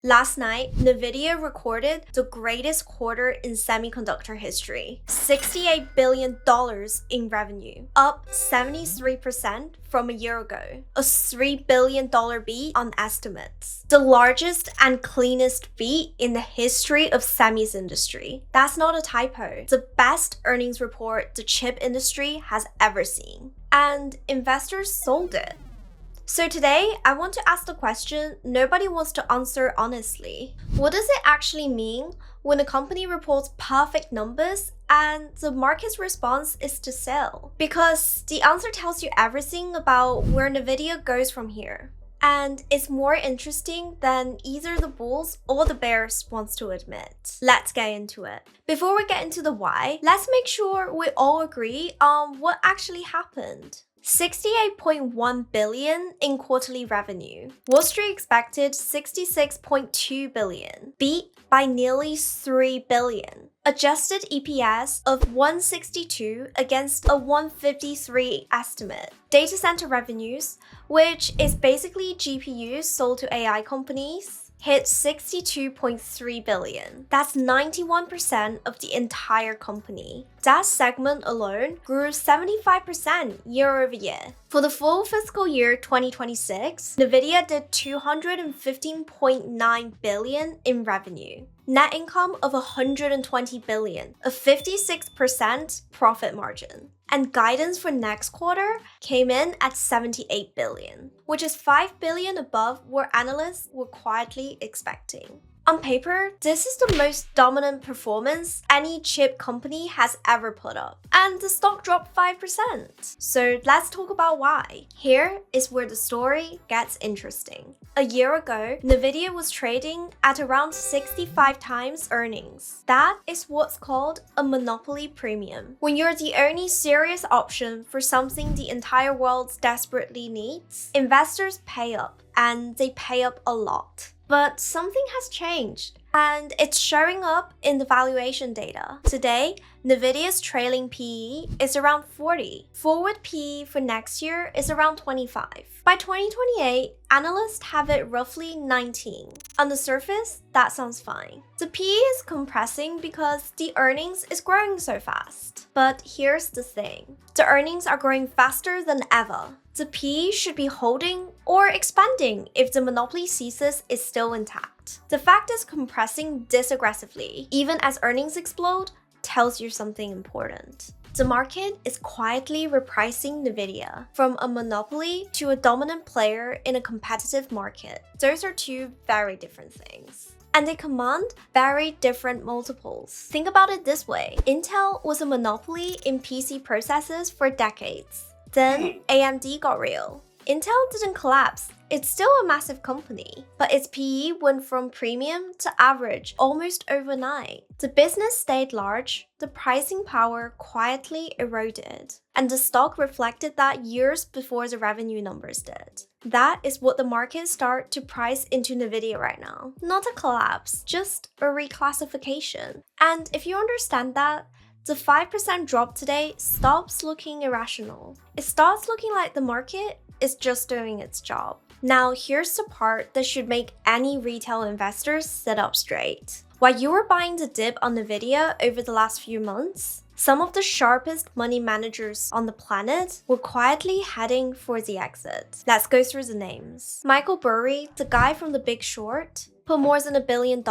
Last night, NVIDIA recorded the greatest quarter in semiconductor history, $68 billion in revenue, up 73% from a year ago, a $3 billion beat on estimates, the largest and cleanest beat in the history of semis industry. That's not a typo, the best earnings report the chip industry has ever seen. And investors sold it. So today, I want to ask the question nobody wants to answer honestly. What does it actually mean when a company reports perfect numbers and the market's response is to sell? Because the answer tells you everything about where NVIDIA goes from here. And it's more interesting than either the bulls or the bears wants to admit. Let's get into it. Before we get into the why, let's make sure we all agree on what actually happened. $68.1 billion in quarterly revenue. Wall Street expected $66.2 billion, beat by nearly $3 billion. Adjusted EPS of $162 against a $153 estimate. Data center revenues, which is basically GPUs sold to AI companies, hit $62.3 billion. That's 91% of the entire company. That segment alone grew 75% year over year. For the full fiscal year 2026, NVIDIA did $215.9 billion in revenue. Net income of $120 billion, a 56% profit margin. And guidance for next quarter came in at $78 billion, which is $5 billion above what analysts were quietly expecting. On paper, this is the most dominant performance any chip company has ever put up, and the stock dropped 5%. So let's talk about why. Here is where the story gets interesting. A year ago, NVIDIA was trading at around 65 times earnings. That is what's called a monopoly premium. When you're the only serious option for something the entire world desperately needs, investors pay up, and they pay up a lot. But something has changed, and it's showing up in the valuation data. Today, NVIDIA's trailing PE is around 40. Forward PE for next year is around 25. By 2028, analysts have it roughly 19. On the surface, that sounds fine. The PE is compressing because the earnings is growing so fast. But here's the thing. The earnings are growing faster than ever. The PE should be holding or expanding if the monopoly thesis is still intact. The fact it's compressing this aggressively, even as earnings explode, tells you something important. The market is quietly repricing NVIDIA from a monopoly to a dominant player in a competitive market. Those are two very different things. And they command very different multiples. Think about it this way. Intel was a monopoly in PC processors for decades. Then AMD got real. Intel didn't collapse. It's still a massive company, but its PE went from premium to average almost overnight. The business stayed large, the pricing power quietly eroded, and the stock reflected that years before the revenue numbers did. That is what the market started to price into NVIDIA right now. Not a collapse, just a reclassification. And if you understand that, the 5% drop today stops looking irrational. It starts looking like the market is just doing its job. Now, here's the part that should make any retail investors sit up straight. While you were buying the dip on NVIDIA over the last few months, some of the sharpest money managers on the planet were quietly heading for the exit. Let's go through the names. Michael Burry, the guy from The Big Short, put more than $1 billion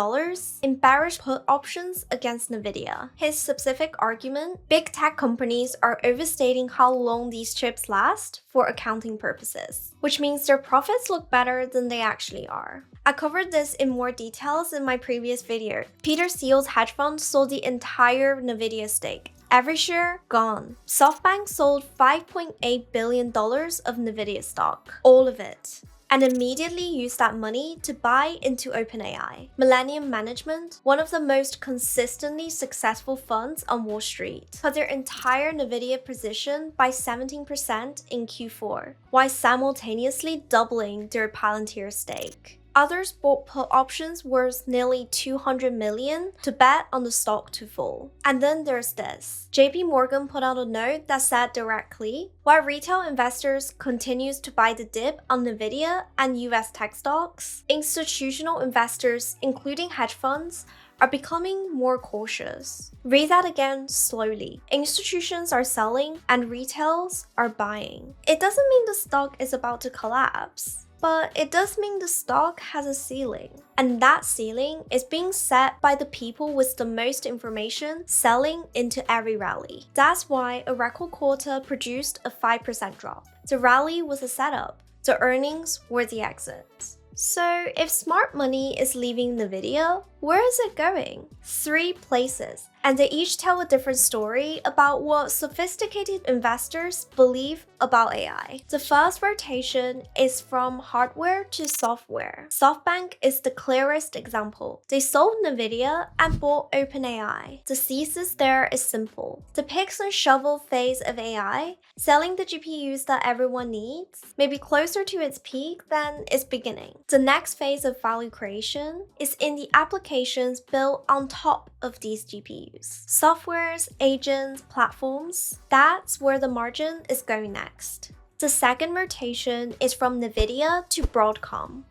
in bearish put options against NVIDIA. His specific argument, big tech companies are overstating how long these chips last for accounting purposes, which means their profits look better than they actually are. I covered this in more details in my previous video. Peter Thiel's hedge fund sold the entire NVIDIA stake. Every share gone. SoftBank sold $5.8 billion of NVIDIA stock. All of it. And immediately used that money to buy into OpenAI. Millennium Management, one of the most consistently successful funds on Wall Street, cut their entire NVIDIA position by 17% in Q4, while simultaneously doubling their Palantir stake. Others bought put options worth nearly 200 million to bet on the stock to fall. And then there's this. JP Morgan put out a note that said directly, while retail investors continues to buy the dip on NVIDIA and US tech stocks, institutional investors, including hedge funds, are becoming more cautious. Read that again slowly. Institutions are selling and retails are buying. It doesn't mean the stock is about to collapse, but it does mean the stock has a ceiling. And that ceiling is being set by the people with the most information selling into every rally. That's why a record quarter produced a 5% drop. The rally was a setup. The earnings were the exit. So if smart money is leaving NVIDIA, where is it going? 3 places, and they each tell a different story about what sophisticated investors believe about AI. The first rotation is from hardware to software. SoftBank is the clearest example. They sold NVIDIA and bought OpenAI. The thesis there is simple. The picks and shovel phase of AI, selling the GPUs that everyone needs, may be closer to its peak than its beginning. The next phase of value creation is in the applications built on top of these GPUs. Softwares, agents, platforms, that's where the margin is going next. The second rotation is from NVIDIA to Broadcom.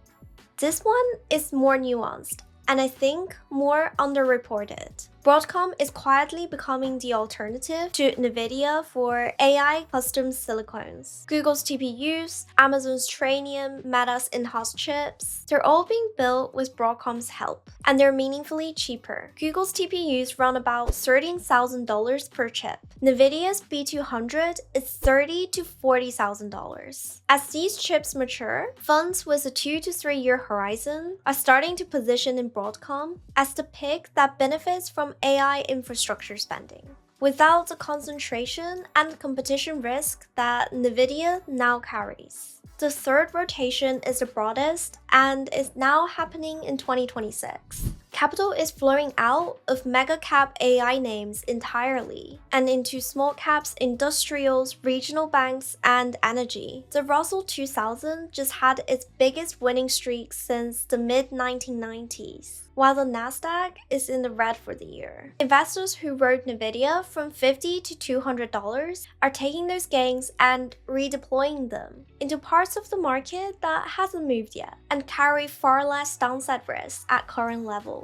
This one is more nuanced, and I think more underreported. Broadcom is quietly becoming the alternative to NVIDIA for AI custom silicons. Google's TPUs, Amazon's Trainium, Meta's in-house chips, they're all being built with Broadcom's help, and they're meaningfully cheaper. Google's TPUs run about $13,000 per chip. NVIDIA's B200 is $30,000 to $40,000. As these chips mature, funds with a 2 to 3 year horizon are starting to position in Broadcom as the pick that benefits from AI infrastructure spending, without the concentration and competition risk that NVIDIA now carries. The third rotation is the broadest and is now happening in 2026. Capital is flowing out of mega cap AI names entirely and into small caps, industrials, regional banks, and energy. The Russell 2000 just had its biggest winning streak since the mid-1990s, while the Nasdaq is in the red for the year. Investors who rode NVIDIA from $50 to $200 are taking those gains and redeploying them into parts of the market that hasn't moved yet and carry far less downside risk at current levels.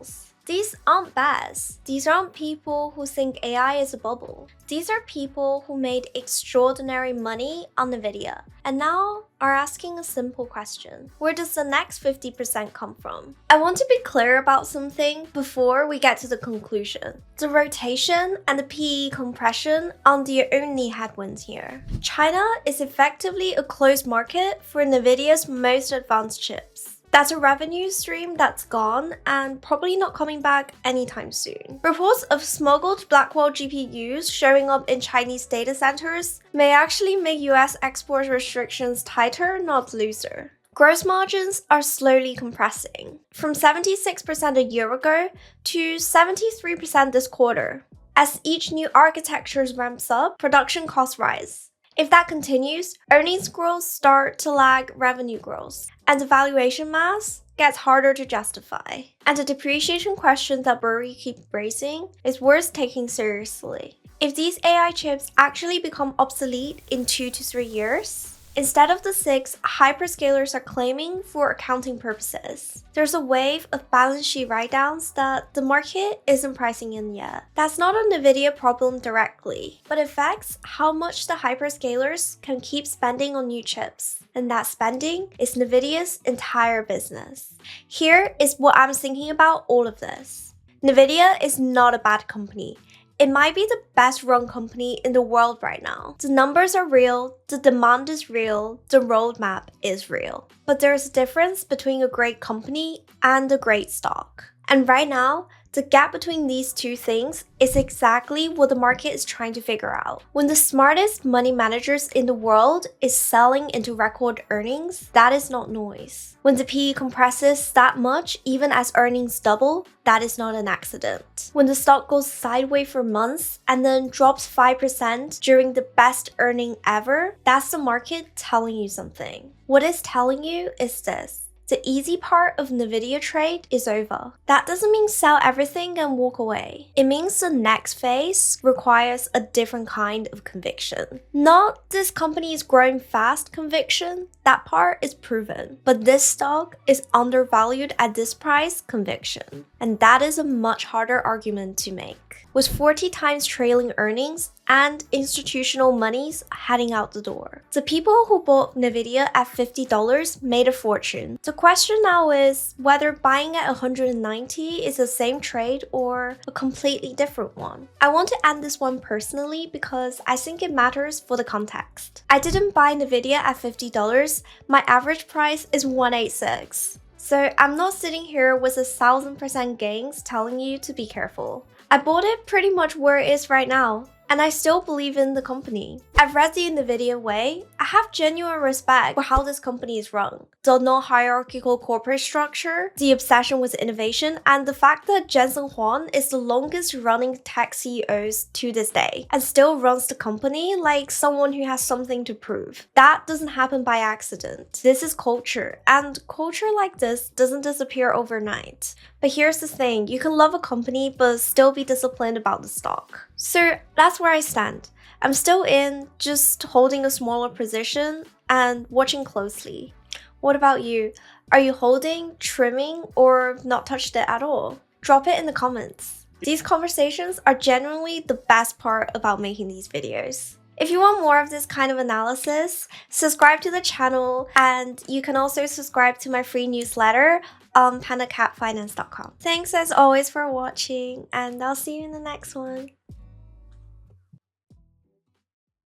These aren't bets. These aren't people who think AI is a bubble. These are people who made extraordinary money on NVIDIA and now are asking a simple question. Where does the next 50% come from? I want to be clear about something before we get to the conclusion. The rotation and the PE compression aren't the only headwinds here. China is effectively a closed market for NVIDIA's most advanced chips. That's a revenue stream that's gone and probably not coming back anytime soon. Reports of smuggled Blackwell GPUs showing up in Chinese data centers may actually make US export restrictions tighter, not looser. Gross margins are slowly compressing, from 76% a year ago to 73% this quarter. As each new architecture ramps up, production costs rise. If that continues, earnings growth start to lag revenue growth, and the valuation math gets harder to justify. And the depreciation question that Burry keeps raising is worth taking seriously. If these AI chips actually become obsolete in 2 to 3 years, instead of the 6 hyperscalers are claiming for accounting purposes, there's a wave of balance sheet write-downs that the market isn't pricing in yet. That's not a NVIDIA problem directly, but affects how much the hyperscalers can keep spending on new chips. And that spending is NVIDIA's entire business. Here is what I'm thinking about all of this. NVIDIA is not a bad company. It might be the best run company in the world right now. The numbers are real, the demand is real, the roadmap is real. But there's a difference between a great company and a great stock. And right now, the gap between these two things is exactly what the market is trying to figure out. When the smartest money managers in the world is selling into record earnings, that is not noise. When the PE compresses that much, even as earnings double, that is not an accident. When the stock goes sideways for months and then drops 5% during the best earning ever, that's the market telling you something. What it's telling you is this. The easy part of NVIDIA trade is over. That doesn't mean sell everything and walk away. It means the next phase requires a different kind of conviction. Not this company is growing fast conviction, that part is proven. But this stock is undervalued at this price conviction. And that is a much harder argument to make. With 40 times trailing earnings and institutional monies heading out the door. The people who bought NVIDIA at $50 made a fortune. The question now is whether buying at 190 is the same trade or a completely different one. I want to end this one personally because I think it matters for the context. I didn't buy NVIDIA at $50, my average price is 186. So I'm not sitting here with 1000% gains telling you to be careful. I bought it pretty much where it is right now, and I still believe in the company. I've read the NVIDIA way. I have genuine respect for how this company is run. The non-hierarchical corporate structure, the obsession with innovation, and the fact that Jensen Huang is the longest running tech CEOs to this day and still runs the company like someone who has something to prove. That doesn't happen by accident. This is culture, and culture like this doesn't disappear overnight. But here's the thing, you can love a company but still be disciplined about the stock. So that's where I stand. I'm still in, just holding a smaller position and watching closely. What about you? Are you holding, trimming, or not touched it at all? Drop it in the comments. These conversations are genuinely the best part about making these videos. If you want more of this kind of analysis, subscribe to the channel, and you can also subscribe to my free newsletter on pandacatfinance.com. Thanks as always for watching, and I'll see you in the next one.